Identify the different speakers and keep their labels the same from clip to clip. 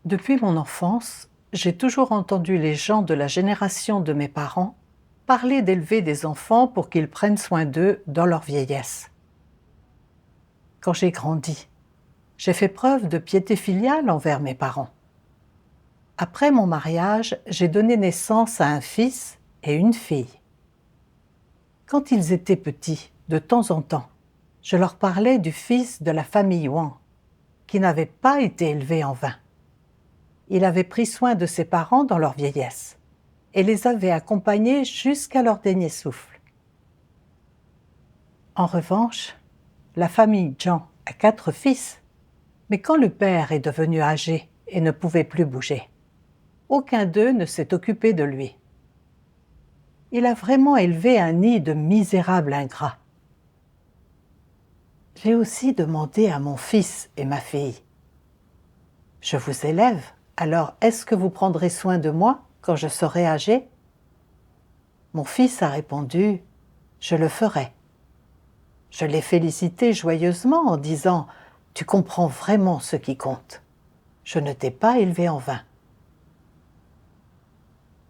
Speaker 1: Depuis mon enfance, j'ai toujours entendu les gens de la génération de mes parents parler d'élever des enfants pour qu'ils prennent soin d'eux dans leur vieillesse. Quand j'ai grandi, j'ai fait preuve de piété filiale envers mes parents. Après mon mariage, j'ai donné naissance à un fils et une fille. Quand ils étaient petits, de temps en temps, je leur parlais du fils de la famille Wang, qui n'avait pas été élevé en vain. Il avait pris soin de ses parents dans leur vieillesse et les avait accompagnés jusqu'à leur dernier souffle. En revanche, la famille Zhang a 4 fils, mais quand le père est devenu âgé et ne pouvait plus bouger, aucun d'eux ne s'est occupé de lui. Il a vraiment élevé un nid de misérables ingrats. J'ai aussi demandé à mon fils et ma fille: Je vous élève, alors est-ce que vous prendrez soin de moi quand je serai âgé? Mon fils a répondu: Je le ferai. Je l'ai félicité joyeusement en disant: Tu comprends vraiment ce qui compte. Je ne t'ai pas élevé en vain.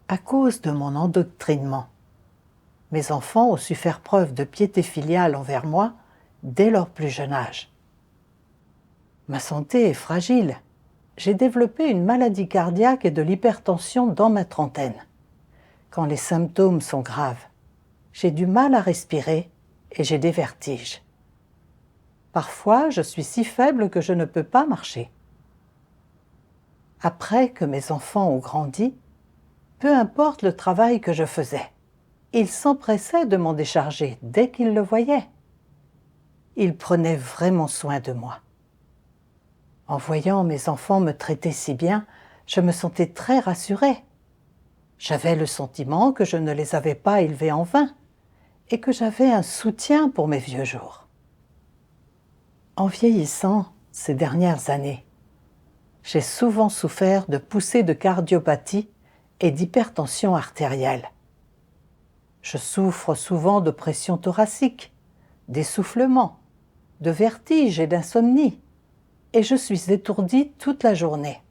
Speaker 1: À cause de mon endoctrinement, mes enfants ont su faire preuve de piété filiale envers moi dès leur plus jeune âge. Ma santé est fragile. J'ai développé une maladie cardiaque et de l'hypertension dans ma trentaine. Quand les symptômes sont graves, j'ai du mal à respirer et j'ai des vertiges. Parfois, je suis si faible que je ne peux pas marcher. Après que mes enfants ont grandi, peu importe le travail que je faisais, ils s'empressaient de m'en décharger dès qu'ils le voyaient. Ils prenaient vraiment soin de moi. En voyant mes enfants me traiter si bien, je me sentais très rassurée. J'avais le sentiment que je ne les avais pas élevés en vain et que j'avais un soutien pour mes vieux jours. En vieillissant ces dernières années, j'ai souvent souffert de poussées de cardiopathie et d'hypertension artérielle. Je souffre souvent de pression thoracique, d'essoufflement, de vertige et d'insomnie, et je suis étourdie toute la journée.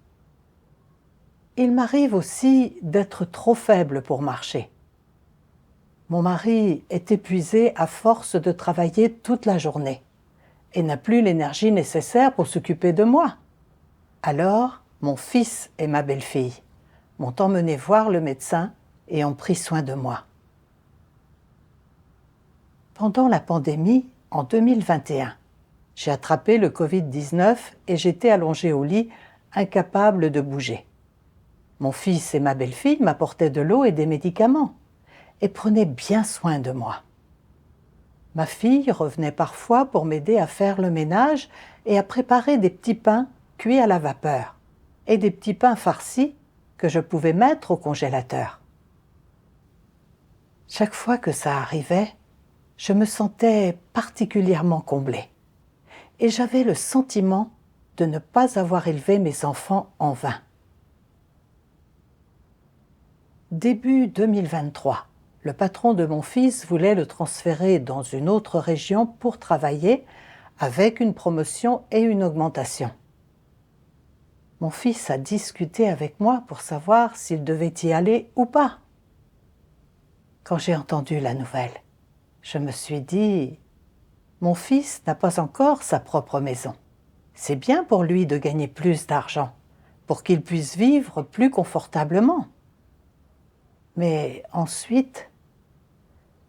Speaker 1: Il m'arrive aussi d'être trop faible pour marcher. Mon mari est épuisé à force de travailler toute la journée et n'a plus l'énergie nécessaire pour s'occuper de moi. Alors, mon fils et ma belle-fille m'ont emmené voir le médecin et ont pris soin de moi. Pendant la pandémie, en 2021, j'ai attrapé le Covid-19 et j'étais allongée au lit, incapable de bouger. Mon fils et ma belle-fille m'apportaient de l'eau et des médicaments et prenaient bien soin de moi. Ma fille revenait parfois pour m'aider à faire le ménage et à préparer des petits pains cuits à la vapeur et des petits pains farcis que je pouvais mettre au congélateur. Chaque fois que ça arrivait, je me sentais particulièrement comblée et j'avais le sentiment de ne pas avoir élevé mes enfants en vain. Début 2023, le patron de mon fils voulait le transférer dans une autre région pour travailler avec une promotion et une augmentation. Mon fils a discuté avec moi pour savoir s'il devait y aller ou pas. Quand j'ai entendu la nouvelle, je me suis dit: mon fils n'a pas encore sa propre maison. C'est bien pour lui de gagner plus d'argent, pour qu'il puisse vivre plus confortablement. Mais ensuite,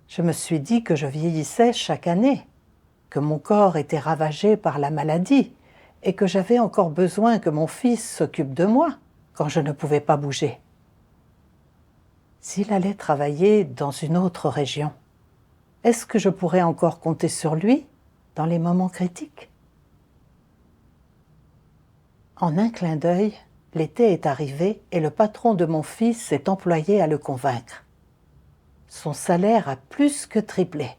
Speaker 1: je me suis dit que je vieillissais chaque année, que mon corps était ravagé par la maladie et que j'avais encore besoin que mon fils s'occupe de moi quand je ne pouvais pas bouger. S'il allait travailler dans une autre région, est-ce que je pourrais encore compter sur lui dans les moments critiques? En un clin d'œil, l'été est arrivé et le patron de mon fils s'est employé à le convaincre. Son salaire a plus que triplé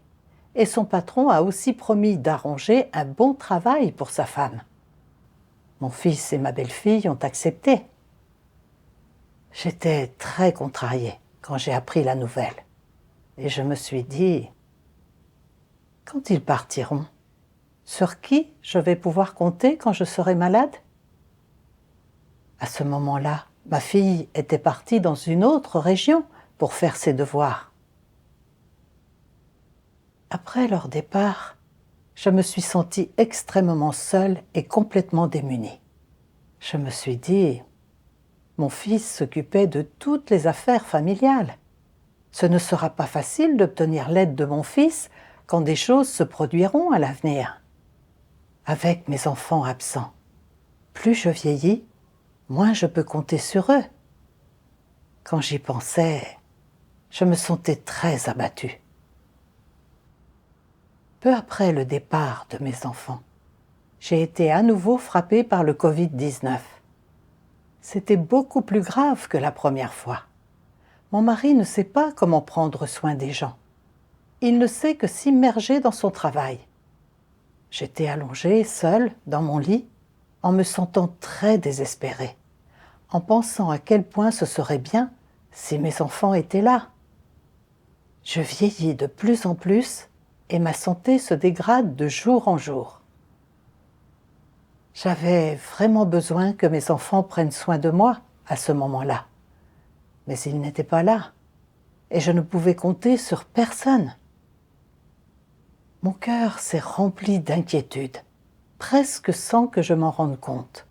Speaker 1: et son patron a aussi promis d'arranger un bon travail pour sa femme. Mon fils et ma belle-fille ont accepté. J'étais très contrariée quand j'ai appris la nouvelle et je me suis dit: quand ils partiront, sur qui je vais pouvoir compter quand je serai malade? À ce moment-là, ma fille était partie dans une autre région pour faire ses devoirs. Après leur départ, je me suis sentie extrêmement seule et complètement démunie. Je me suis dit, mon fils s'occupait de toutes les affaires familiales. Ce ne sera pas facile d'obtenir l'aide de mon fils quand des choses se produiront à l'avenir. Avec mes enfants absents, plus je vieillis, moins je peux compter sur eux. Quand j'y pensais, je me sentais très abattue. Peu après le départ de mes enfants, j'ai été à nouveau frappée par le Covid-19. C'était beaucoup plus grave que la première fois. Mon mari ne sait pas comment prendre soin des gens. Il ne sait que s'immerger dans son travail. J'étais allongée, seule, dans mon lit, en me sentant très désespérée, en pensant à quel point ce serait bien si mes enfants étaient là. Je vieillis de plus en plus et ma santé se dégrade de jour en jour. J'avais vraiment besoin que mes enfants prennent soin de moi à ce moment-là. Mais ils n'étaient pas là et je ne pouvais compter sur personne. Mon cœur s'est rempli d'inquiétude, presque sans que je m'en rende compte,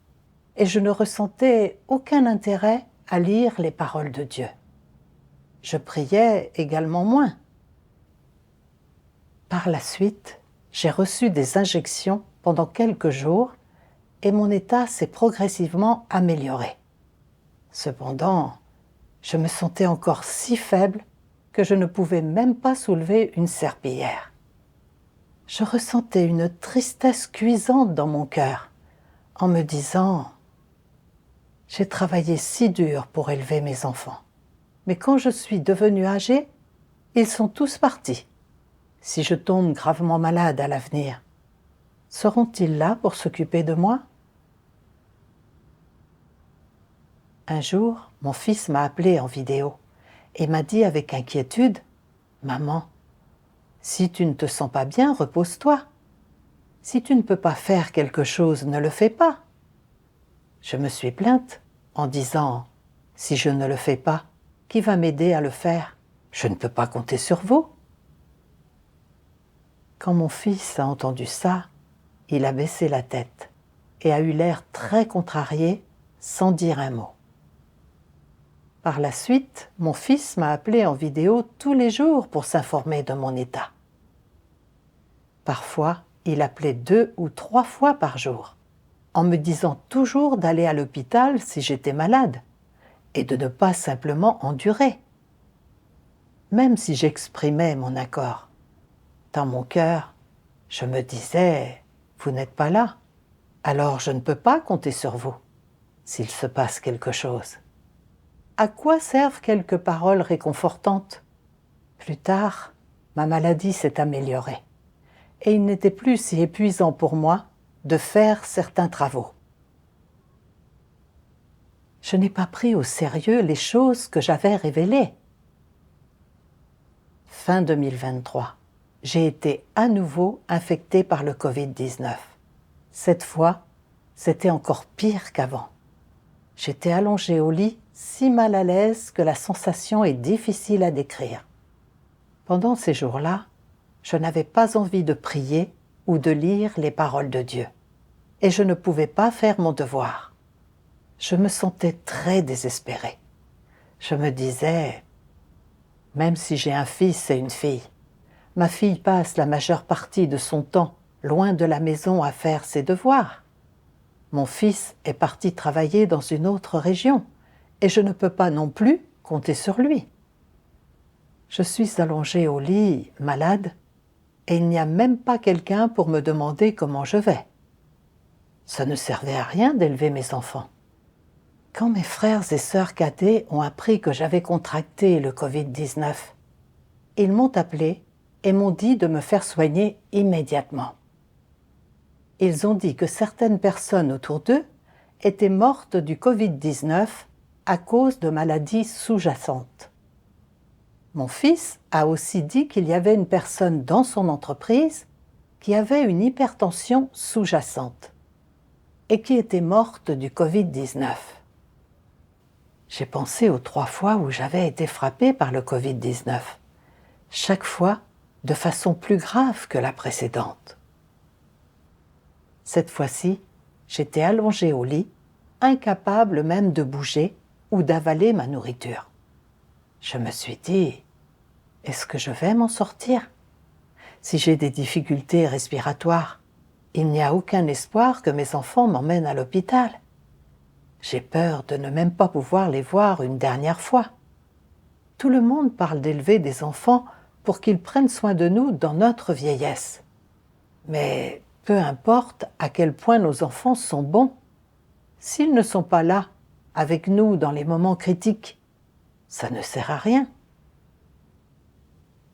Speaker 1: et je ne ressentais aucun intérêt à lire les paroles de Dieu. Je priais également moins. Par la suite, j'ai reçu des injections pendant quelques jours et mon état s'est progressivement amélioré. Cependant, je me sentais encore si faible que je ne pouvais même pas soulever une serpillière. Je ressentais une tristesse cuisante dans mon cœur en me disant « J'ai travaillé si dur pour élever mes enfants, mais quand je suis devenue âgée, ils sont tous partis. Si je tombe gravement malade à l'avenir, seront-ils là pour s'occuper de moi ?» Un jour, mon fils m'a appelé en vidéo et m'a dit avec inquiétude « Maman, si tu ne te sens pas bien, repose-toi. Si tu ne peux pas faire quelque chose, ne le fais pas. » Je me suis plainte en disant « Si je ne le fais pas, qui va m'aider à le faire? Je ne peux pas compter sur vous. » Quand mon fils a entendu ça, il a baissé la tête et a eu l'air très contrarié sans dire un mot. Par la suite, mon fils m'a appelé en vidéo tous les jours pour s'informer de mon état. Parfois, il appelait 2 ou 3 fois par jour, en me disant toujours d'aller à l'hôpital si j'étais malade et de ne pas simplement endurer. Même si j'exprimais mon accord, dans mon cœur, je me disais « Vous n'êtes pas là, alors je ne peux pas compter sur vous s'il se passe quelque chose. » À quoi servent quelques paroles réconfortantes? Plus tard, ma maladie s'est améliorée et il n'était plus si épuisant pour moi de faire certains travaux. Je n'ai pas pris au sérieux les choses que j'avais révélées. Fin 2023, j'ai été à nouveau infectée par le Covid-19. Cette fois, c'était encore pire qu'avant. J'étais allongée au lit, si mal à l'aise que la sensation est difficile à décrire. Pendant ces jours-là, je n'avais pas envie de prier ou de lire les paroles de Dieu, et je ne pouvais pas faire mon devoir. Je me sentais très désespérée. Je me disais, même si j'ai un fils et une fille, ma fille passe la majeure partie de son temps loin de la maison à faire ses devoirs. Mon fils est parti travailler dans une autre région et je ne peux pas non plus compter sur lui. Je suis allongée au lit, malade, et il n'y a même pas quelqu'un pour me demander comment je vais. Ça ne servait à rien d'élever mes enfants. Quand mes frères et sœurs cadets ont appris que j'avais contracté le Covid-19, ils m'ont appelé et m'ont dit de me faire soigner immédiatement. Ils ont dit que certaines personnes autour d'eux étaient mortes du Covid-19 à cause de maladies sous-jacentes. Mon fils a aussi dit qu'il y avait une personne dans son entreprise qui avait une hypertension sous-jacente et qui était morte du Covid-19. J'ai pensé aux 3 fois où j'avais été frappée par le Covid-19, chaque fois de façon plus grave que la précédente. Cette fois-ci, j'étais allongée au lit, incapable même de bouger ou d'avaler ma nourriture. Je me suis dit, est-ce que je vais m'en sortir? Si j'ai des difficultés respiratoires, il n'y a aucun espoir que mes enfants m'emmènent à l'hôpital. J'ai peur de ne même pas pouvoir les voir une dernière fois. Tout le monde parle d'élever des enfants pour qu'ils prennent soin de nous dans notre vieillesse. Mais peu importe à quel point nos enfants sont bons, s'ils ne sont pas là, avec nous dans les moments critiques, ça ne sert à rien.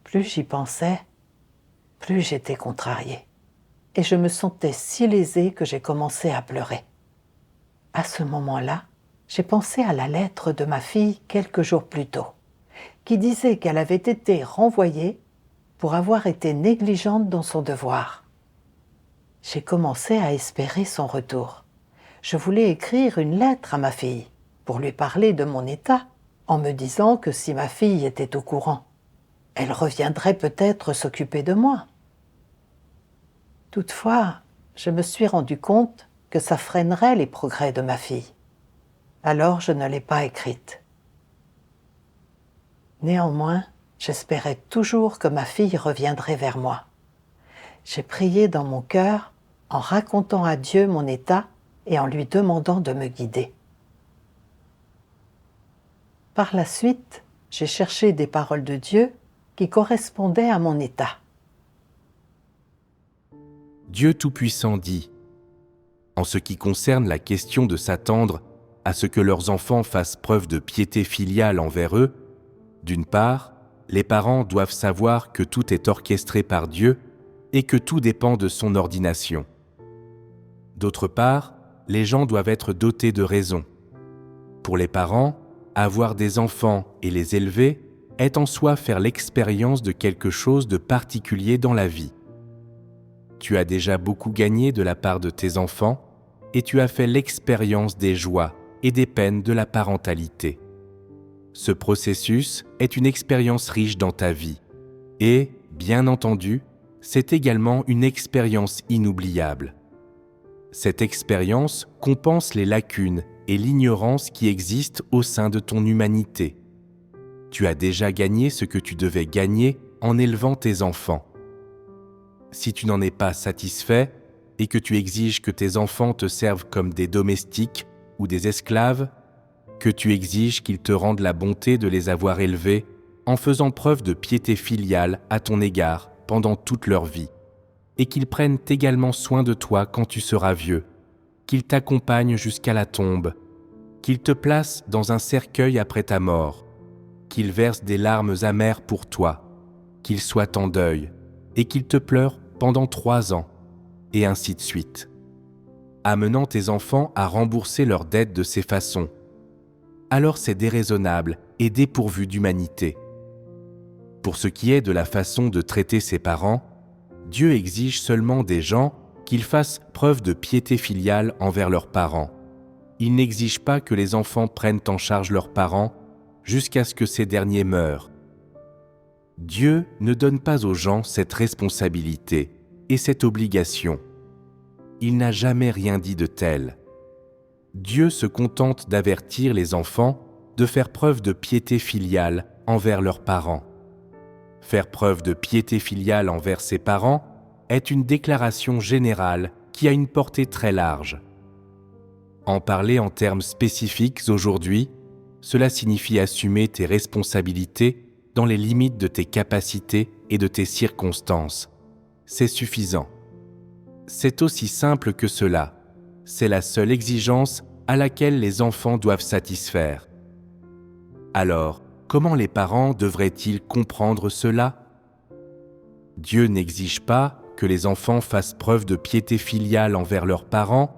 Speaker 1: Plus j'y pensais, plus j'étais contrariée. Et je me sentais si lésée que j'ai commencé à pleurer. À ce moment-là, j'ai pensé à la lettre de ma fille quelques jours plus tôt, qui disait qu'elle avait été renvoyée pour avoir été négligente dans son devoir. J'ai commencé à espérer son retour. Je voulais écrire une lettre à ma fille pour lui parler de mon état, en me disant que si ma fille était au courant, elle reviendrait peut-être s'occuper de moi. Toutefois, je me suis rendu compte que ça freinerait les progrès de ma fille. Alors je ne l'ai pas écrite. Néanmoins, j'espérais toujours que ma fille reviendrait vers moi. J'ai prié dans mon cœur en racontant à Dieu mon état et en lui demandant de me guider. Par la suite, j'ai cherché des paroles de Dieu qui correspondaient à mon état.
Speaker 2: Dieu Tout-Puissant dit, en ce qui concerne la question de s'attendre à ce que leurs enfants fassent preuve de piété filiale envers eux, d'une part, les parents doivent savoir que tout est orchestré par Dieu et que tout dépend de son ordination. D'autre part, les gens doivent être dotés de raison. Pour les parents, avoir des enfants et les élever est en soi faire l'expérience de quelque chose de particulier dans la vie. Tu as déjà beaucoup gagné de la part de tes enfants et tu as fait l'expérience des joies et des peines de la parentalité. Ce processus est une expérience riche dans ta vie et, bien entendu, c'est également une expérience inoubliable. Cette expérience compense les lacunes et l'ignorance qui existent au sein de ton humanité. Tu as déjà gagné ce que tu devais gagner en élevant tes enfants. Si tu n'en es pas satisfait et que tu exiges que tes enfants te servent comme des domestiques ou des esclaves, que tu exiges qu'ils te rendent la bonté de les avoir élevés en faisant preuve de piété filiale à ton égard pendant toute leur vie, et qu'ils prennent également soin de toi quand tu seras vieux, qu'ils t'accompagnent jusqu'à la tombe, qu'ils te placent dans un cercueil après ta mort, qu'ils versent des larmes amères pour toi, qu'ils soient en deuil, et qu'ils te pleurent pendant 3 ans, et ainsi de suite, amenant tes enfants à rembourser leurs dettes de ces façons, alors c'est déraisonnable et dépourvu d'humanité. Pour ce qui est de la façon de traiter ses parents, Dieu exige seulement des gens qu'ils fassent preuve de piété filiale envers leurs parents. Il n'exige pas que les enfants prennent en charge leurs parents jusqu'à ce que ces derniers meurent. Dieu ne donne pas aux gens cette responsabilité et cette obligation. Il n'a jamais rien dit de tel. Dieu se contente d'avertir les enfants de faire preuve de piété filiale envers leurs parents. Faire preuve de piété filiale envers ses parents est une déclaration générale qui a une portée très large. En parler en termes spécifiques aujourd'hui, cela signifie assumer tes responsabilités dans les limites de tes capacités et de tes circonstances. C'est suffisant. C'est aussi simple que cela. C'est la seule exigence à laquelle les enfants doivent satisfaire. Alors, comment les parents devraient-ils comprendre cela? Dieu n'exige pas que les enfants fassent preuve de piété filiale envers leurs parents,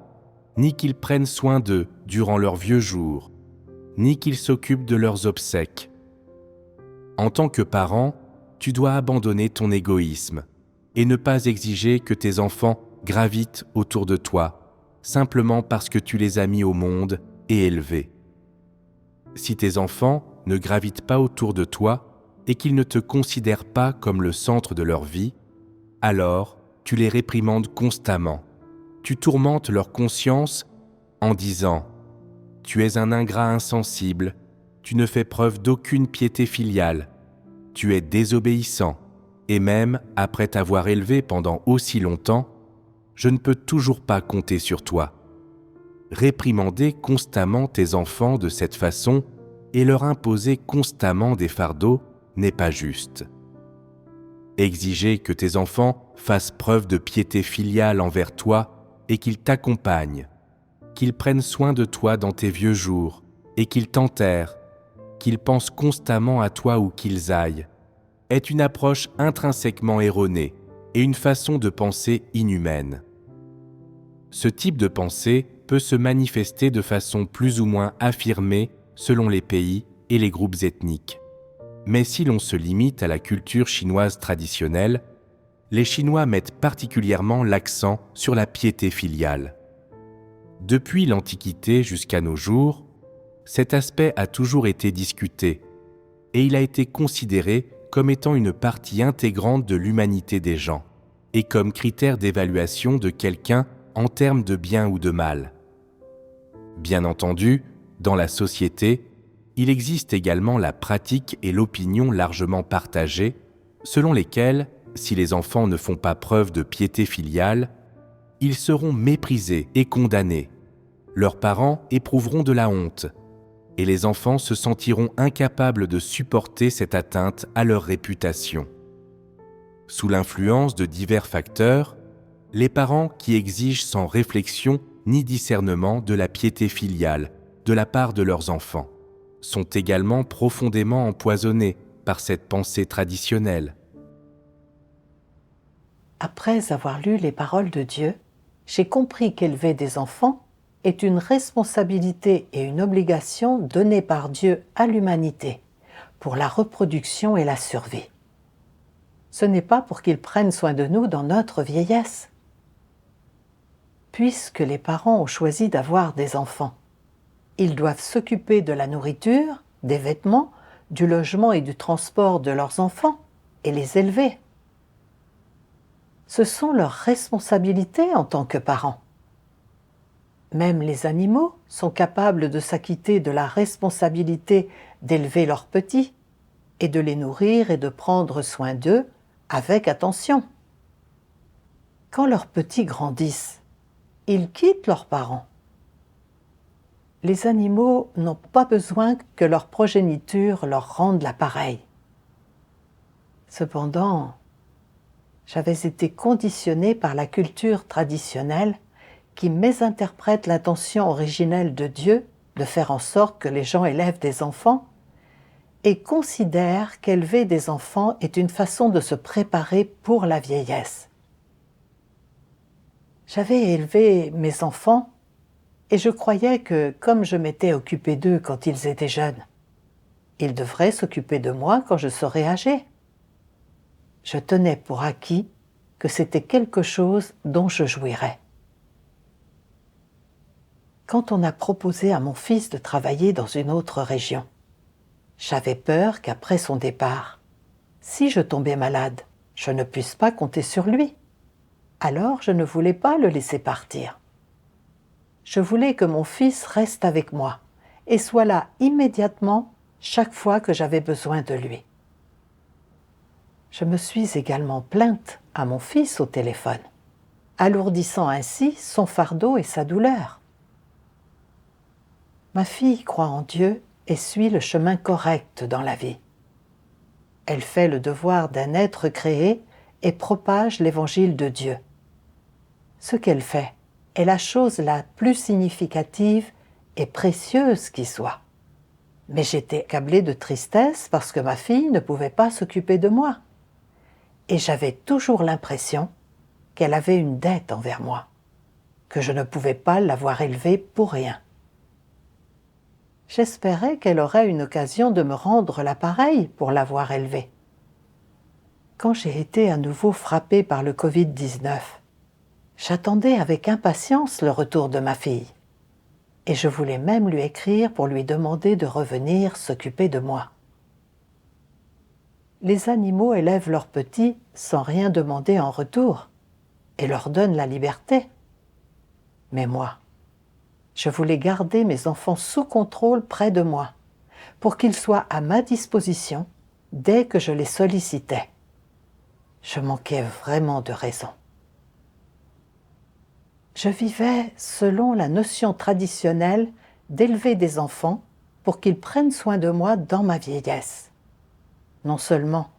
Speaker 2: ni qu'ils prennent soin d'eux durant leurs vieux jours, ni qu'ils s'occupent de leurs obsèques. En tant que parent, tu dois abandonner ton égoïsme et ne pas exiger que tes enfants gravitent autour de toi, simplement parce que tu les as mis au monde et élevés. Si tes enfants ne gravitent pas autour de toi et qu'ils ne te considèrent pas comme le centre de leur vie, alors tu les réprimandes constamment. Tu tourmentes leur conscience en disant « Tu es un ingrat insensible, tu ne fais preuve d'aucune piété filiale, tu es désobéissant, et même après t'avoir élevé pendant aussi longtemps, je ne peux toujours pas compter sur toi. » Réprimander constamment tes enfants de cette façon et leur imposer constamment des fardeaux n'est pas juste. Exiger que tes enfants fassent preuve de piété filiale envers toi et qu'ils t'accompagnent, qu'ils prennent soin de toi dans tes vieux jours et qu'ils t'enterrent, qu'ils pensent constamment à toi où qu'ils aillent, est une approche intrinsèquement erronée et une façon de penser inhumaine. Ce type de pensée peut se manifester de façon plus ou moins affirmée selon les pays et les groupes ethniques. Mais si l'on se limite à la culture chinoise traditionnelle, les Chinois mettent particulièrement l'accent sur la piété filiale. Depuis l'Antiquité jusqu'à nos jours, cet aspect a toujours été discuté et il a été considéré comme étant une partie intégrante de l'humanité des gens et comme critère d'évaluation de quelqu'un en termes de bien ou de mal. Bien entendu, dans la société, il existe également la pratique et l'opinion largement partagées, selon lesquelles, si les enfants ne font pas preuve de piété filiale, ils seront méprisés et condamnés. Leurs parents éprouveront de la honte, et les enfants se sentiront incapables de supporter cette atteinte à leur réputation. Sous l'influence de divers facteurs, les parents qui exigent sans réflexion ni discernement de la piété filiale de la part de leurs enfants sont également profondément empoisonnés par cette pensée traditionnelle.
Speaker 1: Après avoir lu les paroles de Dieu, j'ai compris qu'élever des enfants est une responsabilité et une obligation donnée par Dieu à l'humanité pour la reproduction et la survie. Ce n'est pas pour qu'ils prennent soin de nous dans notre vieillesse. Puisque les parents ont choisi d'avoir des enfants, ils doivent s'occuper de la nourriture, des vêtements, du logement et du transport de leurs enfants et les élever. Ce sont leurs responsabilités en tant que parents. Même les animaux sont capables de s'acquitter de la responsabilité d'élever leurs petits et de les nourrir et de prendre soin d'eux avec attention. Quand leurs petits grandissent, ils quittent leurs parents. Les animaux n'ont pas besoin que leur progéniture leur rende l'appareil. Cependant, j'avais été conditionnée par la culture traditionnelle qui mésinterprète l'intention originelle de Dieu de faire en sorte que les gens élèvent des enfants et considère qu'élever des enfants est une façon de se préparer pour la vieillesse. J'avais élevé mes enfants et je croyais que, comme je m'étais occupée d'eux quand ils étaient jeunes, ils devraient s'occuper de moi quand je serais âgée. Je tenais pour acquis que c'était quelque chose dont je jouirais. Quand on a proposé à mon fils de travailler dans une autre région, j'avais peur qu'après son départ, si je tombais malade, je ne puisse pas compter sur lui. Alors je ne voulais pas le laisser partir. Je voulais que mon fils reste avec moi et soit là immédiatement chaque fois que j'avais besoin de lui. Je me suis également plainte à mon fils au téléphone, alourdissant ainsi son fardeau et sa douleur. Ma fille croit en Dieu et suit le chemin correct dans la vie. Elle fait le devoir d'un être créé et propage l'évangile de Dieu. Ce qu'elle fait est la chose la plus significative et précieuse qui soit. Mais j'étais accablée de tristesse parce que ma fille ne pouvait pas s'occuper de moi. Et j'avais toujours l'impression qu'elle avait une dette envers moi, que je ne pouvais pas l'avoir élevée pour rien. J'espérais qu'elle aurait une occasion de me rendre l'appareil pour l'avoir élevée. Quand j'ai été à nouveau frappée par le Covid-19, j'attendais avec impatience le retour de ma fille. et je voulais même lui écrire pour lui demander de revenir s'occuper de moi. Les animaux élèvent leurs petits sans rien demander en retour et leur donnent la liberté. Mais moi, je voulais garder mes enfants sous contrôle près de moi, pour qu'ils soient à ma disposition dès que je les sollicitais. Je manquais vraiment de raison. Je vivais selon la notion traditionnelle d'élever des enfants pour qu'ils prennent soin de moi dans ma vieillesse. Non seulement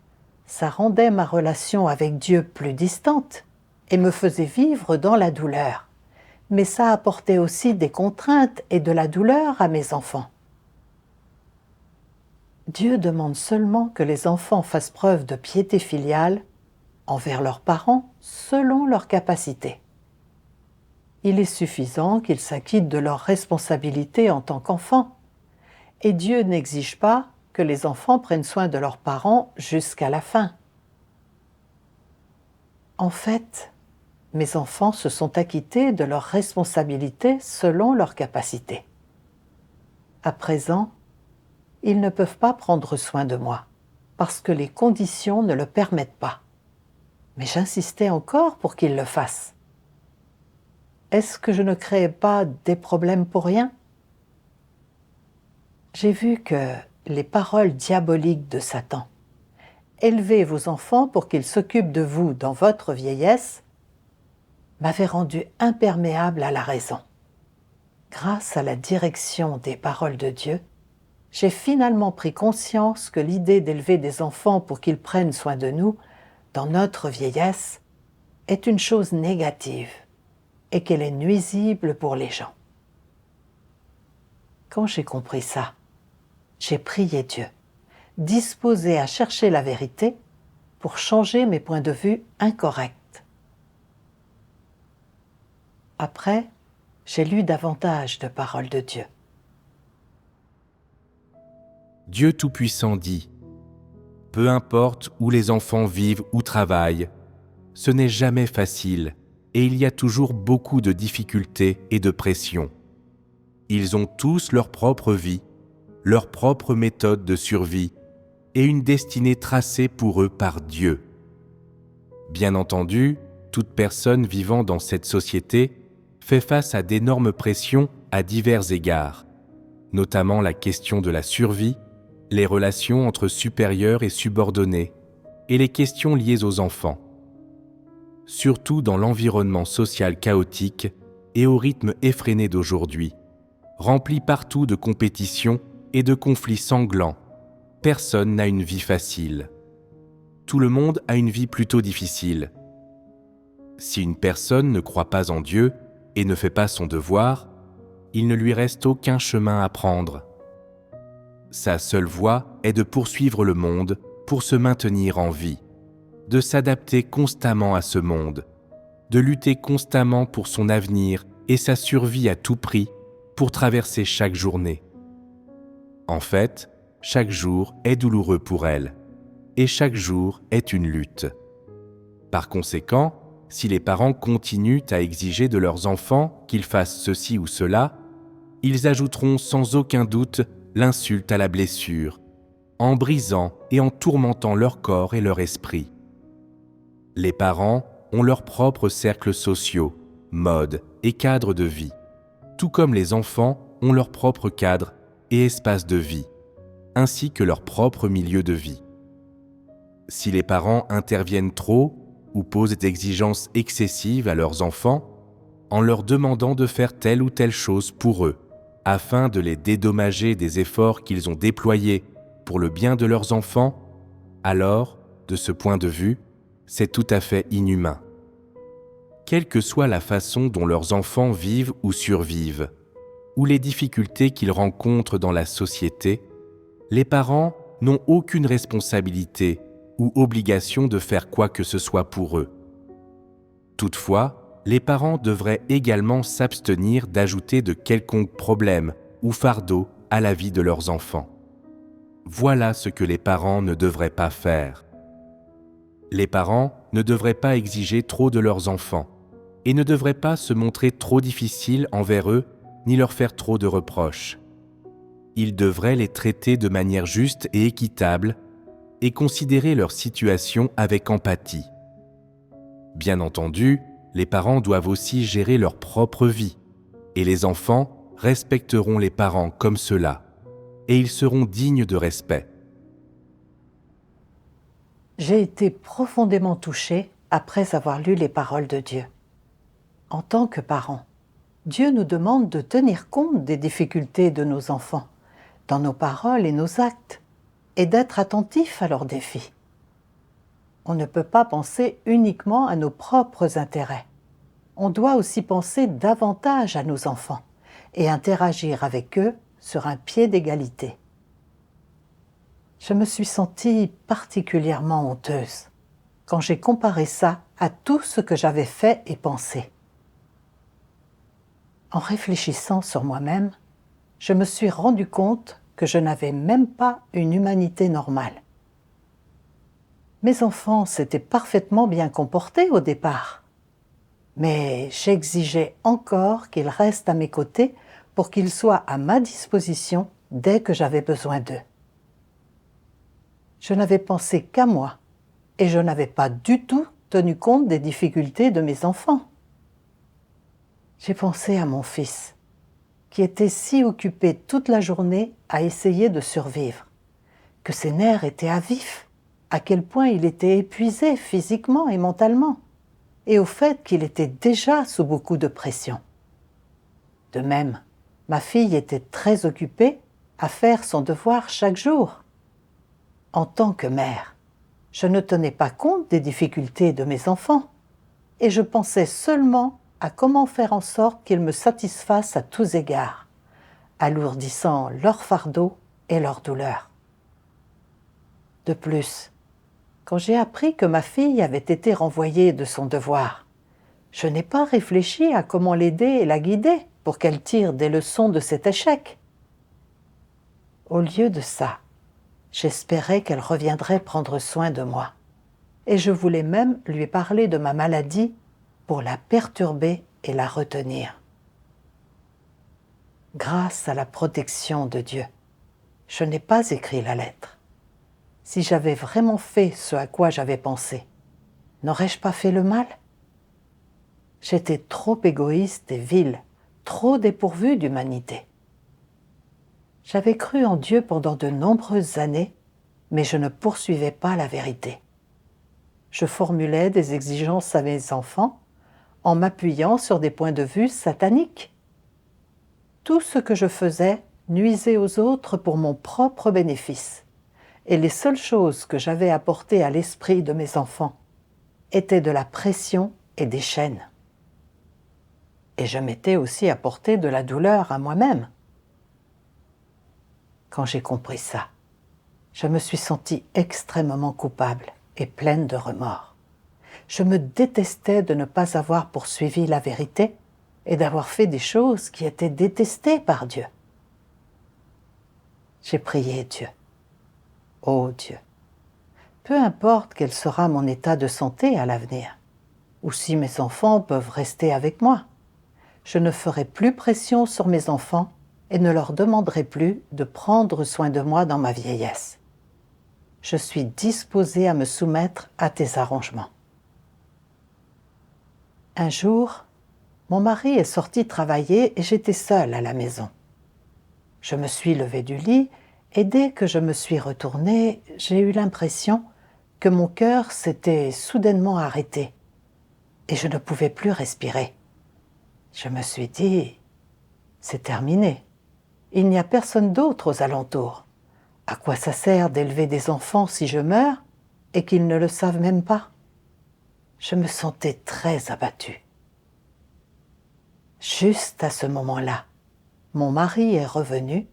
Speaker 1: ça rendait ma relation avec Dieu plus distante et me faisait vivre dans la douleur, mais ça apportait aussi des contraintes et de la douleur à mes enfants. Dieu demande seulement que les enfants fassent preuve de piété filiale envers leurs parents selon leurs capacités. Il est suffisant qu'ils s'acquittent de leurs responsabilités en tant qu'enfants, et Dieu n'exige pas que les enfants prennent soin de leurs parents jusqu'à la fin. En fait, mes enfants se sont acquittés de leurs responsabilités selon leurs capacités. À présent, ils ne peuvent pas prendre soin de moi, parce que les conditions ne le permettent pas. Mais j'insistais encore pour qu'ils le fassent. Est-ce que je ne créais pas des problèmes pour rien? J'ai vu que les paroles diaboliques de Satan, « Élevez vos enfants pour qu'ils s'occupent de vous dans votre vieillesse », m'avaient rendu imperméable à la raison. Grâce à la direction des paroles de Dieu, j'ai finalement pris conscience que l'idée d'élever des enfants pour qu'ils prennent soin de nous dans notre vieillesse est une chose négative et qu'elle est nuisible pour les gens. Quand j'ai compris ça, j'ai prié Dieu, disposé à chercher la vérité pour changer mes points de vue incorrects. Après, j'ai lu davantage de paroles de Dieu.
Speaker 2: Dieu Tout-Puissant dit : « Peu importe où les enfants vivent ou travaillent, ce n'est jamais facile et il y a toujours beaucoup de difficultés et de pression. Ils ont tous leur propre vie, leur propre méthode de survie et une destinée tracée pour eux par Dieu. Bien entendu, toute personne vivant dans cette société fait face à d'énormes pressions à divers égards, notamment la question de la survie, les relations entre supérieurs et subordonnés, et les questions liées aux enfants. Surtout dans l'environnement social chaotique et au rythme effréné d'aujourd'hui, rempli partout de compétition et de conflits sanglants, personne n'a une vie facile. Tout le monde a une vie plutôt difficile. Si une personne ne croit pas en Dieu et ne fait pas son devoir, il ne lui reste aucun chemin à prendre. Sa seule voie est de poursuivre le monde pour se maintenir en vie, de s'adapter constamment à ce monde, de lutter constamment pour son avenir et sa survie à tout prix pour traverser chaque journée. En fait, chaque jour est douloureux pour elle, et chaque jour est une lutte. Par conséquent, si les parents continuent à exiger de leurs enfants qu'ils fassent ceci ou cela, ils ajouteront sans aucun doute l'insulte à la blessure, en brisant et en tourmentant leur corps et leur esprit. Les parents ont leurs propres cercles sociaux, modes et cadres de vie, tout comme les enfants ont leurs propres cadres et espaces de vie, ainsi que leur propre milieu de vie. Si les parents interviennent trop ou posent des exigences excessives à leurs enfants, en leur demandant de faire telle ou telle chose pour eux, afin de les dédommager des efforts qu'ils ont déployés pour le bien de leurs enfants, alors, de ce point de vue, c'est tout à fait inhumain. Quelle que soit la façon dont leurs enfants vivent ou survivent, ou les difficultés qu'ils rencontrent dans la société, les parents n'ont aucune responsabilité ou obligation de faire quoi que ce soit pour eux. Toutefois, les parents devraient également s'abstenir d'ajouter de quelconques problèmes ou fardeaux à la vie de leurs enfants. Voilà ce que les parents ne devraient pas faire. Les parents ne devraient pas exiger trop de leurs enfants et ne devraient pas se montrer trop difficiles envers eux ni leur faire trop de reproches. Ils devraient les traiter de manière juste et équitable et considérer leur situation avec empathie. Bien entendu, les parents doivent aussi gérer leur propre vie, et les enfants respecteront les parents comme cela, et ils seront dignes de respect.
Speaker 1: J'ai été profondément touchée après avoir lu les paroles de Dieu. En tant que parents, Dieu nous demande de tenir compte des difficultés de nos enfants, dans nos paroles et nos actes, et d'être attentifs à leurs défis. On ne peut pas penser uniquement à nos propres intérêts. On doit aussi penser davantage à nos enfants et interagir avec eux sur un pied d'égalité. Je me suis sentie particulièrement honteuse quand j'ai comparé ça à tout ce que j'avais fait et pensé. En réfléchissant sur moi-même, je me suis rendu compte que je n'avais même pas une humanité normale. Mes enfants s'étaient parfaitement bien comportés au départ, mais j'exigeais encore qu'ils restent à mes côtés pour qu'ils soient à ma disposition dès que j'avais besoin d'eux. Je n'avais pensé qu'à moi et je n'avais pas du tout tenu compte des difficultés de mes enfants. J'ai pensé à mon fils, qui était si occupé toute la journée à essayer de survivre, que ses nerfs étaient à vif, à quel point il était épuisé physiquement et mentalement, et au fait qu'il était déjà sous beaucoup de pression. De même, ma fille était très occupée à faire son devoir chaque jour. En tant que mère, je ne tenais pas compte des difficultés de mes enfants, et je pensais seulement à comment faire en sorte qu'ils me satisfassent à tous égards, alourdissant leur fardeau et leur douleur. De plus, quand j'ai appris que ma fille avait été renvoyée de son devoir, je n'ai pas réfléchi à comment l'aider et la guider pour qu'elle tire des leçons de cet échec. Au lieu de ça, j'espérais qu'elle reviendrait prendre soin de moi, et je voulais même lui parler de ma maladie pour la perturber et la retenir. Grâce à la protection de Dieu, je n'ai pas écrit la lettre. Si j'avais vraiment fait ce à quoi j'avais pensé, n'aurais-je pas fait le mal? J'étais trop égoïste et vile, trop dépourvue d'humanité. J'avais cru en Dieu pendant de nombreuses années, mais je ne poursuivais pas la vérité. Je formulais des exigences à mes enfants en m'appuyant sur des points de vue sataniques. Tout ce que je faisais nuisait aux autres pour mon propre bénéfice, et les seules choses que j'avais apportées à l'esprit de mes enfants étaient de la pression et des chaînes. Et je m'étais aussi apporté de la douleur à moi-même. Quand j'ai compris ça, je me suis sentie extrêmement coupable et pleine de remords. Je me détestais de ne pas avoir poursuivi la vérité et d'avoir fait des choses qui étaient détestées par Dieu. J'ai prié Dieu. Ô Dieu, peu importe quel sera mon état de santé à l'avenir, ou si mes enfants peuvent rester avec moi, je ne ferai plus pression sur mes enfants et ne leur demanderai plus de prendre soin de moi dans ma vieillesse. Je suis disposée à me soumettre à tes arrangements. Un jour, mon mari est sorti travailler et j'étais seule à la maison. Je me suis levée du lit et dès que je me suis retournée, j'ai eu l'impression que mon cœur s'était soudainement arrêté et je ne pouvais plus respirer. Je me suis dit, c'est terminé. Il n'y a personne d'autre aux alentours. À quoi ça sert d'élever des enfants si je meurs et qu'ils ne le savent même pas? Je me sentais très abattue. Juste à ce moment-là, mon mari est revenu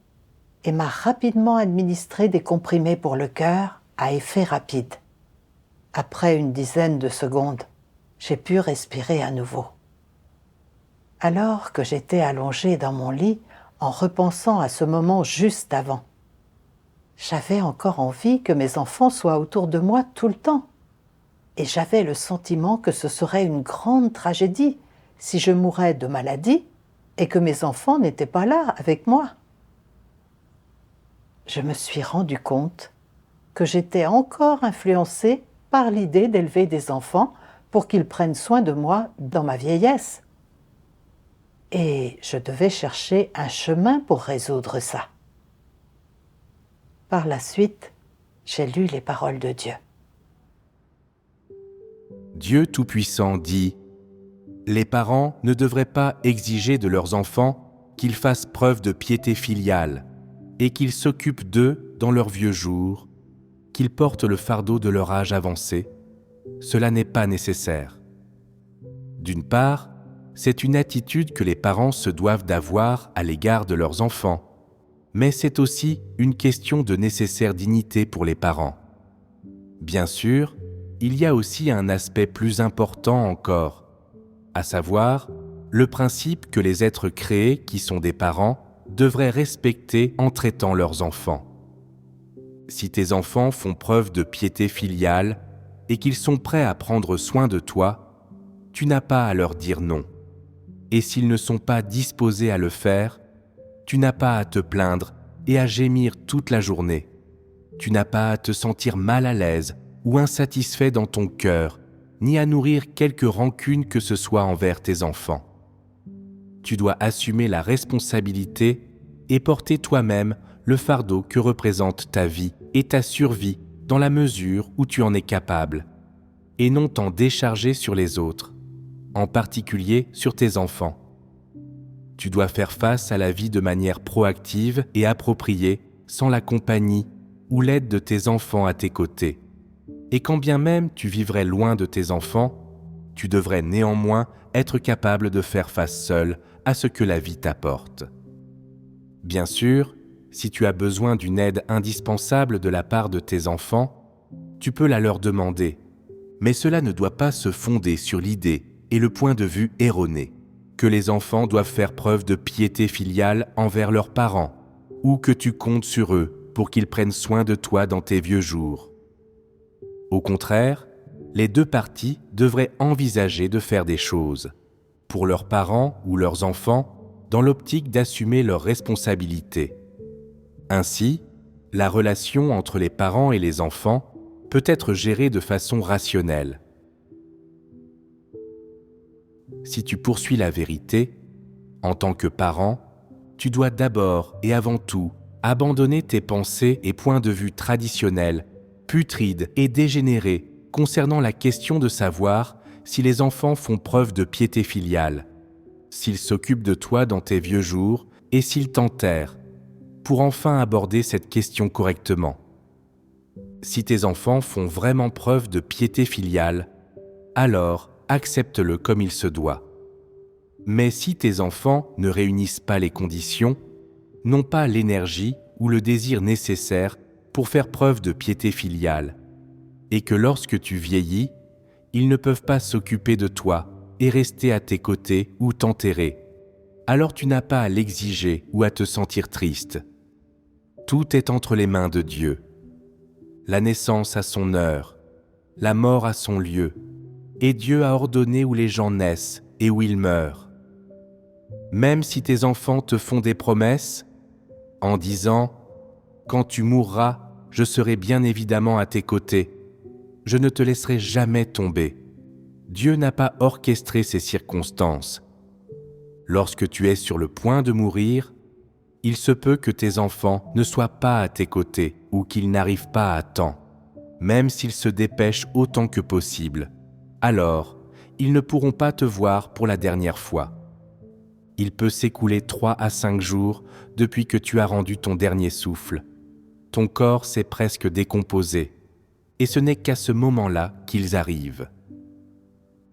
Speaker 1: et m'a rapidement administré des comprimés pour le cœur à effet rapide. Après une dizaine de secondes, j'ai pu respirer à nouveau. Alors que j'étais allongée dans mon lit en repensant à ce moment juste avant, j'avais encore envie que mes enfants soient autour de moi tout le temps. Et j'avais le sentiment que ce serait une grande tragédie si je mourais de maladie et que mes enfants n'étaient pas là avec moi. Je me suis rendu compte que j'étais encore influencée par l'idée d'élever des enfants pour qu'ils prennent soin de moi dans ma vieillesse. Et je devais chercher un chemin pour résoudre ça. Par la suite, j'ai lu les paroles de Dieu.
Speaker 2: Dieu Tout-Puissant dit « Les parents ne devraient pas exiger de leurs enfants qu'ils fassent preuve de piété filiale et qu'ils s'occupent d'eux dans leurs vieux jours, qu'ils portent le fardeau de leur âge avancé. Cela n'est pas nécessaire. D'une part, c'est une attitude que les parents se doivent d'avoir à l'égard de leurs enfants, mais c'est aussi une question de nécessaire dignité pour les parents. Bien sûr, il y a aussi un aspect plus important encore, à savoir le principe que les êtres créés qui sont des parents devraient respecter en traitant leurs enfants. Si tes enfants font preuve de piété filiale et qu'ils sont prêts à prendre soin de toi, tu n'as pas à leur dire non. Et s'ils ne sont pas disposés à le faire, tu n'as pas à te plaindre et à gémir toute la journée. Tu n'as pas à te sentir mal à l'aise ou insatisfait dans ton cœur, ni à nourrir quelque rancune que ce soit envers tes enfants. Tu dois assumer la responsabilité et porter toi-même le fardeau que représente ta vie et ta survie dans la mesure où tu en es capable, et non t'en décharger sur les autres, en particulier sur tes enfants. Tu dois faire face à la vie de manière proactive et appropriée, sans la compagnie ou l'aide de tes enfants à tes côtés. Et quand bien même tu vivrais loin de tes enfants, tu devrais néanmoins être capable de faire face seul à ce que la vie t'apporte. Bien sûr, si tu as besoin d'une aide indispensable de la part de tes enfants, tu peux la leur demander, mais cela ne doit pas se fonder sur l'idée et le point de vue erroné que les enfants doivent faire preuve de piété filiale envers leurs parents, ou que tu comptes sur eux pour qu'ils prennent soin de toi dans tes vieux jours. Au contraire, les deux parties devraient envisager de faire des choses, pour leurs parents ou leurs enfants, dans l'optique d'assumer leurs responsabilités. Ainsi, la relation entre les parents et les enfants peut être gérée de façon rationnelle. Si tu poursuis la vérité, en tant que parent, tu dois d'abord et avant tout abandonner tes pensées et points de vue traditionnels, putrides et dégénérés concernant la question de savoir si les enfants font preuve de piété filiale, s'ils s'occupent de toi dans tes vieux jours et s'ils t'enterrent, pour enfin aborder cette question correctement. Si tes enfants font vraiment preuve de piété filiale, alors accepte-le comme il se doit. Mais si tes enfants ne réunissent pas les conditions, n'ont pas l'énergie ou le désir nécessaire pour faire preuve de piété filiale, et que lorsque tu vieillis, ils ne peuvent pas s'occuper de toi et rester à tes côtés ou t'enterrer, alors tu n'as pas à l'exiger ou à te sentir triste. Tout est entre les mains de Dieu. La naissance a son heure, la mort a son lieu, et Dieu a ordonné où les gens naissent et où ils meurent. Même si tes enfants te font des promesses, en disant « Quand tu mourras, je serai bien évidemment à tes côtés, je ne te laisserai jamais tomber », Dieu n'a pas orchestré ces circonstances. Lorsque tu es sur le point de mourir, il se peut que tes enfants ne soient pas à tes côtés ou qu'ils n'arrivent pas à temps, même s'ils se dépêchent autant que possible. Alors, ils ne pourront pas te voir pour la dernière fois. Il peut s'écouler 3 à 5 jours depuis que tu as rendu ton dernier souffle. Ton corps s'est presque décomposé, et ce n'est qu'à ce moment-là qu'ils arrivent.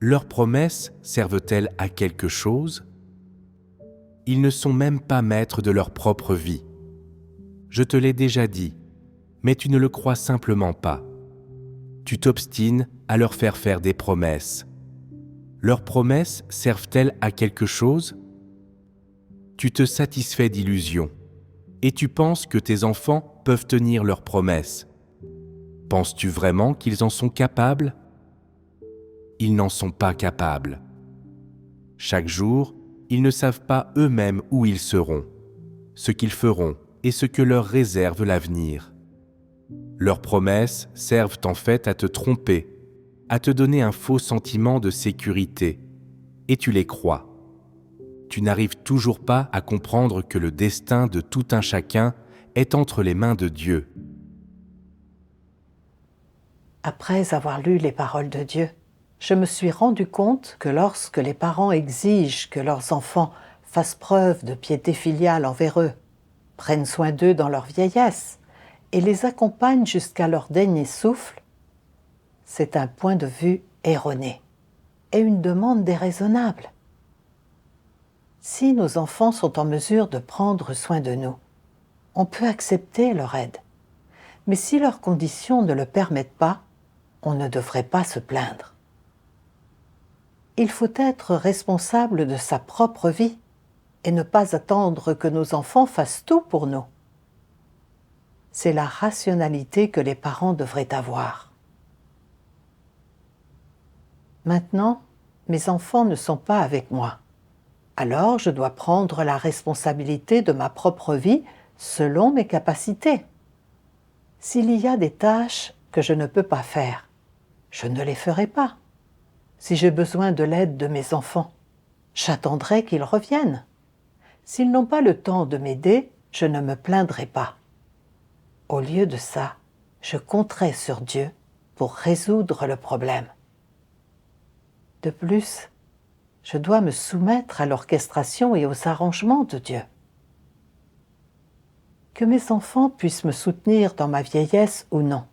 Speaker 2: Leurs promesses servent-elles à quelque chose ? Ils ne sont même pas maîtres de leur propre vie. Je te l'ai déjà dit, mais tu ne le crois simplement pas. Tu t'obstines à leur faire des promesses. Leurs promesses servent-elles à quelque chose ? Tu te satisfais d'illusions, et tu penses que tes enfants peuvent tenir leurs promesses. Penses-tu vraiment qu'ils en sont capables ? Ils n'en sont pas capables. Chaque jour, ils ne savent pas eux-mêmes où ils seront, ce qu'ils feront et ce que leur réserve l'avenir. Leurs promesses servent en fait à te tromper, à te donner un faux sentiment de sécurité, et tu les crois. Tu n'arrives toujours pas à comprendre que le destin de tout un chacun est entre les mains de Dieu.
Speaker 1: Après avoir lu les paroles de Dieu, je me suis rendu compte que lorsque les parents exigent que leurs enfants fassent preuve de piété filiale envers eux, prennent soin d'eux dans leur vieillesse et les accompagnent jusqu'à leur dernier souffle, c'est un point de vue erroné et une demande déraisonnable. Si nos enfants sont en mesure de prendre soin de nous, on peut accepter leur aide. Mais si leurs conditions ne le permettent pas, on ne devrait pas se plaindre. Il faut être responsable de sa propre vie et ne pas attendre que nos enfants fassent tout pour nous. C'est la rationalité que les parents devraient avoir. Maintenant, mes enfants ne sont pas avec moi. Alors je dois prendre la responsabilité de ma propre vie selon mes capacités. S'il y a des tâches que je ne peux pas faire, je ne les ferai pas. Si j'ai besoin de l'aide de mes enfants, j'attendrai qu'ils reviennent. S'ils n'ont pas le temps de m'aider, je ne me plaindrai pas. Au lieu de ça, je compterai sur Dieu pour résoudre le problème. De plus, je dois me soumettre à l'orchestration et aux arrangements de Dieu. Que mes enfants puissent me soutenir dans ma vieillesse ou non,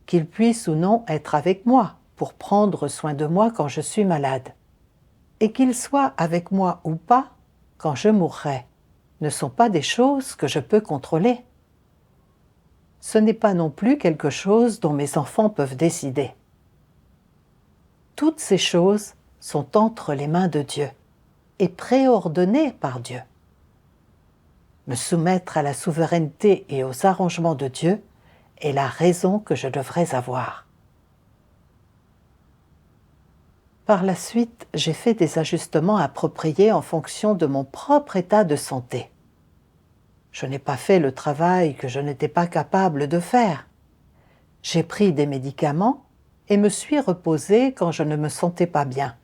Speaker 1: qu'ils puissent ou non être avec moi pour prendre soin de moi quand je suis malade, et qu'ils soient avec moi ou pas quand je mourrai, ne sont pas des choses que je peux contrôler. Ce n'est pas non plus quelque chose dont mes enfants peuvent décider. Toutes ces choses sont entre les mains de Dieu et préordonnées par Dieu. Me soumettre à la souveraineté et aux arrangements de Dieu est la raison que je devrais avoir. Par la suite, j'ai fait des ajustements appropriés en fonction de mon propre état de santé. Je n'ai pas fait le travail que je n'étais pas capable de faire. J'ai pris des médicaments et me suis reposée quand je ne me sentais pas bien.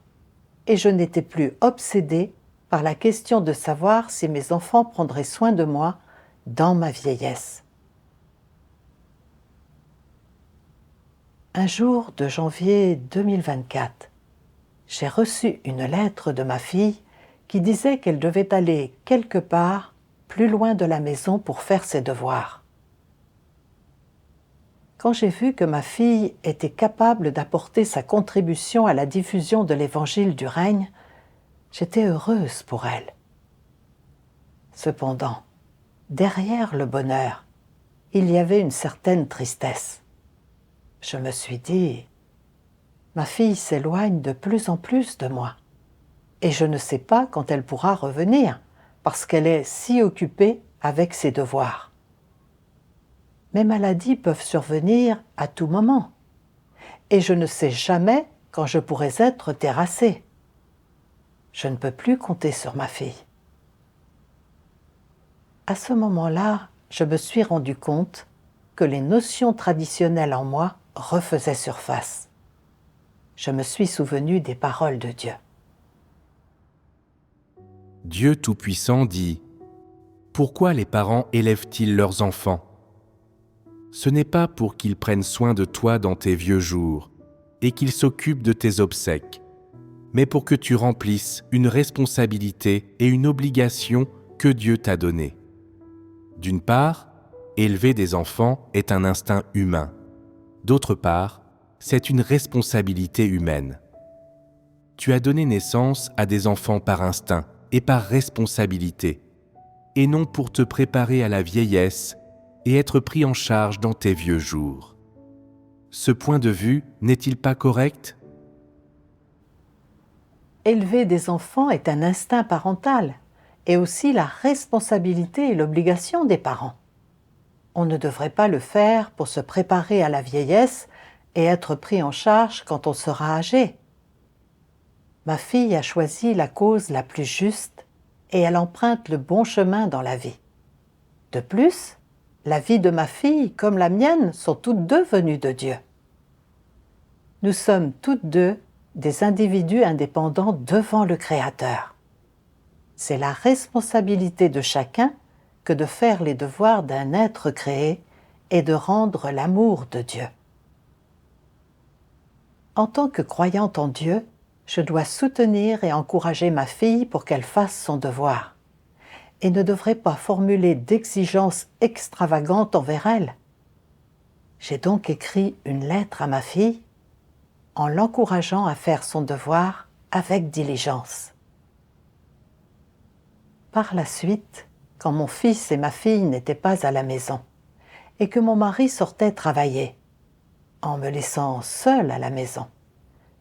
Speaker 1: Et je n'étais plus obsédée par la question de savoir si mes enfants prendraient soin de moi dans ma vieillesse. Un jour de janvier 2024, j'ai reçu une lettre de ma fille qui disait qu'elle devait aller quelque part plus loin de la maison pour faire ses devoirs. Quand j'ai vu que ma fille était capable d'apporter sa contribution à la diffusion de l'évangile du règne, j'étais heureuse pour elle. Cependant, derrière le bonheur, il y avait une certaine tristesse. Je me suis dit, ma fille s'éloigne de plus en plus de moi, et je ne sais pas quand elle pourra revenir, parce qu'elle est si occupée avec ses devoirs. Mes maladies peuvent survenir à tout moment, et je ne sais jamais quand je pourrais être terrassée. Je ne peux plus compter sur ma fille. À ce moment-là, je me suis rendu compte que les notions traditionnelles en moi refaisaient surface. Je me suis souvenu des paroles de Dieu.
Speaker 2: Dieu Tout-Puissant dit « Pourquoi les parents élèvent-ils leurs enfants ? Ce n'est pas pour qu'ils prennent soin de toi dans tes vieux jours et qu'ils s'occupent de tes obsèques, mais pour que tu remplisses une responsabilité et une obligation que Dieu t'a donnée. D'une part, élever des enfants est un instinct humain. D'autre part, c'est une responsabilité humaine. Tu as donné naissance à des enfants par instinct et par responsabilité, et non pour te préparer à la vieillesse et être pris en charge dans tes vieux jours. Ce point de vue n'est-il pas correct ?
Speaker 1: Élever des enfants est un instinct parental et aussi la responsabilité et l'obligation des parents. On ne devrait pas le faire pour se préparer à la vieillesse et être pris en charge quand on sera âgé. Ma fille a choisi la cause la plus juste et elle emprunte le bon chemin dans la vie. De plus, la vie de ma fille comme la mienne sont toutes deux venues de Dieu. Nous sommes toutes deux des individus indépendants devant le Créateur. C'est la responsabilité de chacun que de faire les devoirs d'un être créé et de rendre l'amour de Dieu. En tant que croyante en Dieu, je dois soutenir et encourager ma fille pour qu'elle fasse son devoir et ne devrais pas formuler d'exigences extravagantes envers elle. J'ai donc écrit une lettre à ma fille en l'encourageant à faire son devoir avec diligence. Par la suite, quand mon fils et ma fille n'étaient pas à la maison et que mon mari sortait travailler, en me laissant seule à la maison,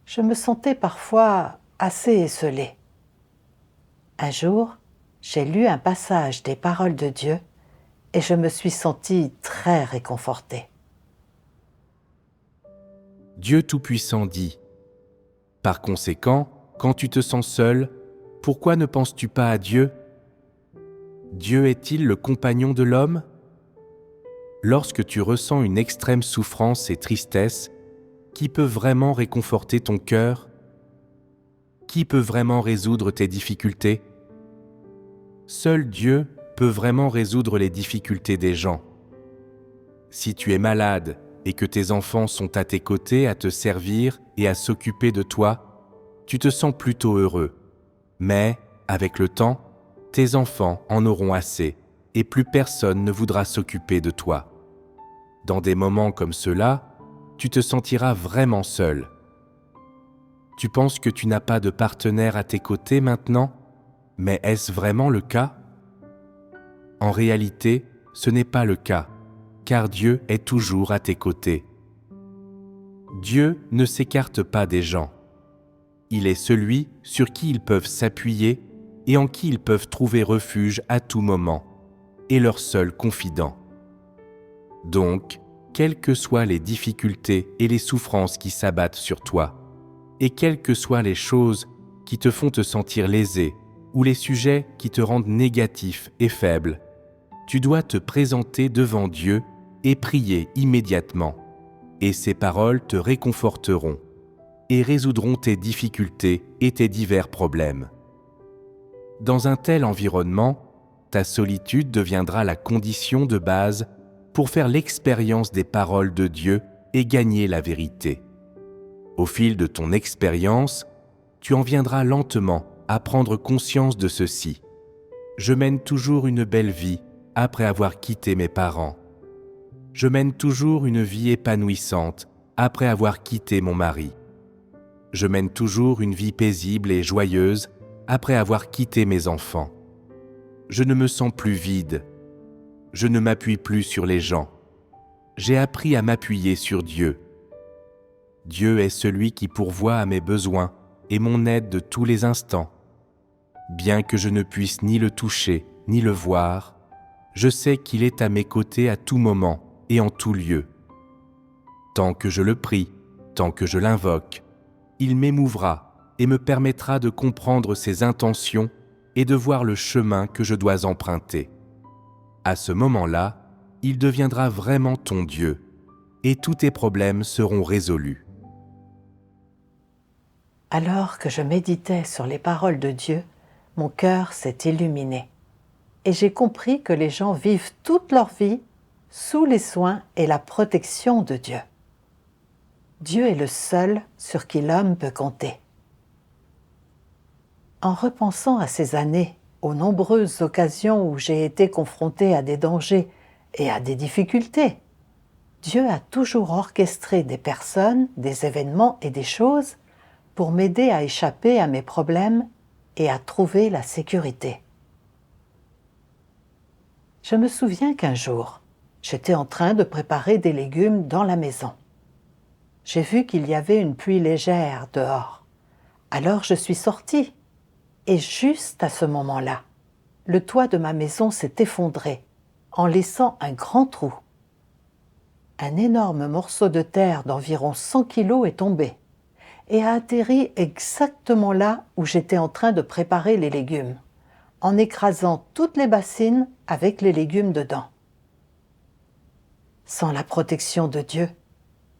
Speaker 1: je me sentais parfois assez esseulée. Un jour, j'ai lu un passage des paroles de Dieu et je me suis sentie très réconfortée.
Speaker 2: Dieu Tout-Puissant dit : « Par conséquent, quand tu te sens seul, pourquoi ne penses-tu pas à Dieu ? Dieu est-il le compagnon de l'homme ? Lorsque tu ressens une extrême souffrance et tristesse, qui peut vraiment réconforter ton cœur ? Qui peut vraiment résoudre tes difficultés ? Seul Dieu peut vraiment résoudre les difficultés des gens. Si tu es malade et que tes enfants sont à tes côtés à te servir et à s'occuper de toi, tu te sens plutôt heureux. Mais, avec le temps, tes enfants en auront assez et plus personne ne voudra s'occuper de toi. Dans des moments comme ceux-là, tu te sentiras vraiment seul. Tu penses que tu n'as pas de partenaire à tes côtés maintenant ? Mais est-ce vraiment le cas ? En réalité, ce n'est pas le cas, car Dieu est toujours à tes côtés. Dieu ne s'écarte pas des gens. Il est celui sur qui ils peuvent s'appuyer et en qui ils peuvent trouver refuge à tout moment, et leur seul confident. Donc, quelles que soient les difficultés et les souffrances qui s'abattent sur toi, et quelles que soient les choses qui te font te sentir lésé, ou les sujets qui te rendent négatif et faible, tu dois te présenter devant Dieu et prier immédiatement, et ses paroles te réconforteront et résoudront tes difficultés et tes divers problèmes. Dans un tel environnement, ta solitude deviendra la condition de base pour faire l'expérience des paroles de Dieu et gagner la vérité. Au fil de ton expérience, tu en viendras lentement à prendre conscience de ceci. Je mène toujours une belle vie après avoir quitté mes parents. Je mène toujours une vie épanouissante après avoir quitté mon mari. Je mène toujours une vie paisible et joyeuse après avoir quitté mes enfants. Je ne me sens plus vide. Je ne m'appuie plus sur les gens. J'ai appris à m'appuyer sur Dieu. Dieu est celui qui pourvoit à mes besoins et mon aide de tous les instants. Bien que je ne puisse ni le toucher, ni le voir, je sais qu'il est à mes côtés à tout moment et en tout lieu. Tant que je le prie, tant que je l'invoque, il m'émouvra et me permettra de comprendre ses intentions et de voir le chemin que je dois emprunter. À ce moment-là, il deviendra vraiment ton Dieu et tous tes problèmes seront résolus.
Speaker 1: Alors que je méditais sur les paroles de Dieu, mon cœur s'est illuminé et j'ai compris que les gens vivent toute leur vie sous les soins et la protection de Dieu. Dieu est le seul sur qui l'homme peut compter. En repensant à ces années, aux nombreuses occasions où j'ai été confrontée à des dangers et à des difficultés, Dieu a toujours orchestré des personnes, des événements et des choses pour m'aider à échapper à mes problèmes et à trouver la sécurité. Je me souviens qu'un jour, j'étais en train de préparer des légumes dans la maison. J'ai vu qu'il y avait une pluie légère dehors. Alors je suis sortie. Et juste à ce moment-là, le toit de ma maison s'est effondré en laissant un grand trou. Un énorme morceau de terre d'environ 100 kilos est tombé et a atterri exactement là où j'étais en train de préparer les légumes, en écrasant toutes les bassines avec les légumes dedans. Sans la protection de Dieu,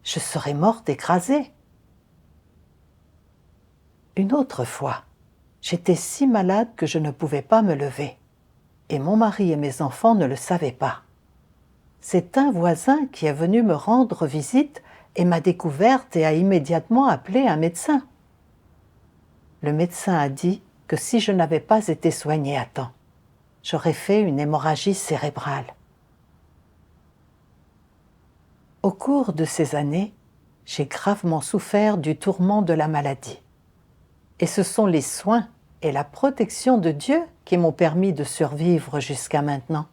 Speaker 1: je serais morte écrasée. Une autre fois, j'étais si malade que je ne pouvais pas me lever, et mon mari et mes enfants ne le savaient pas. C'est un voisin qui est venu me rendre visite et m'a découverte et a immédiatement appelé un médecin. Le médecin a dit que si je n'avais pas été soignée à temps, j'aurais fait une hémorragie cérébrale. Au cours de ces années, j'ai gravement souffert du tourment de la maladie. Et ce sont les soins et la protection de Dieu qui m'ont permis de survivre jusqu'à maintenant.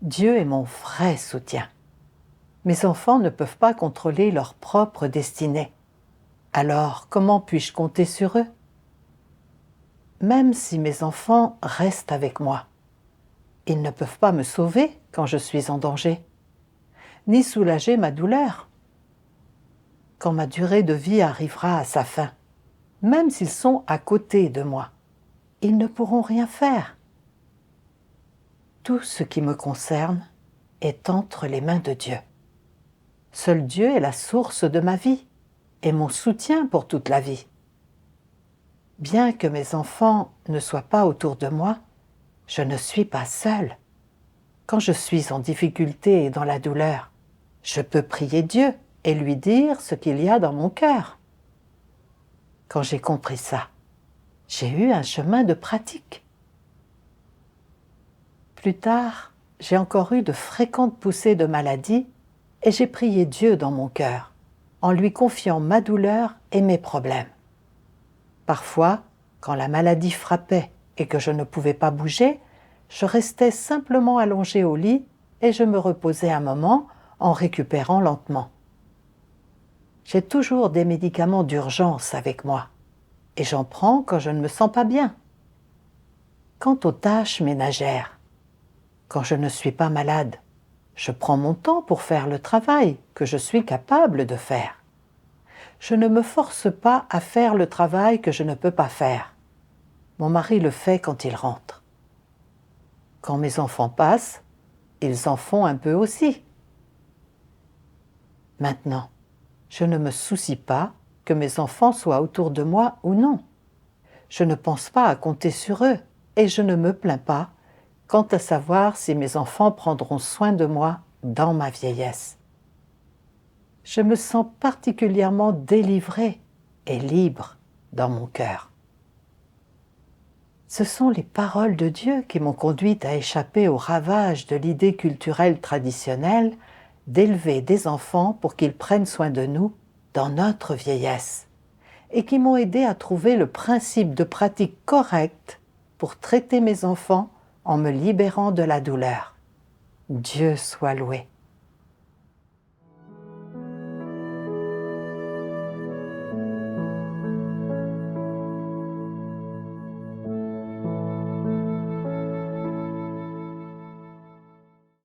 Speaker 1: Dieu est mon vrai soutien. Mes enfants ne peuvent pas contrôler leur propre destinée. Alors, comment puis-je compter sur eux? Même si mes enfants restent avec moi, ils ne peuvent pas me sauver quand je suis en danger, ni soulager ma douleur. Quand ma durée de vie arrivera à sa fin, même s'ils sont à côté de moi, ils ne pourront rien faire. Tout ce qui me concerne est entre les mains de Dieu. Seul Dieu est la source de ma vie et mon soutien pour toute la vie. Bien que mes enfants ne soient pas autour de moi, je ne suis pas seule. Quand je suis en difficulté et dans la douleur, je peux prier Dieu et lui dire ce qu'il y a dans mon cœur. Quand j'ai compris ça, j'ai eu un chemin de pratique. Plus tard, j'ai encore eu de fréquentes poussées de maladie et j'ai prié Dieu dans mon cœur, en lui confiant ma douleur et mes problèmes. Parfois, quand la maladie frappait et que je ne pouvais pas bouger, je restais simplement allongée au lit et je me reposais un moment en récupérant lentement. J'ai toujours des médicaments d'urgence avec moi et j'en prends quand je ne me sens pas bien. Quant aux tâches ménagères, quand je ne suis pas malade, je prends mon temps pour faire le travail que je suis capable de faire. Je ne me force pas à faire le travail que je ne peux pas faire. Mon mari le fait quand il rentre. Quand mes enfants passent, ils en font un peu aussi. Maintenant, je ne me soucie pas que mes enfants soient autour de moi ou non. Je ne pense pas à compter sur eux et je ne me plains pas quant à savoir si mes enfants prendront soin de moi dans ma vieillesse. Je me sens particulièrement délivrée et libre dans mon cœur. Ce sont les paroles de Dieu qui m'ont conduite à échapper aux ravages de l'idée culturelle traditionnelle d'élever des enfants pour qu'ils prennent soin de nous dans notre vieillesse, et qui m'ont aidé à trouver le principe de pratique correcte pour traiter mes enfants en me libérant de la douleur. Dieu soit loué.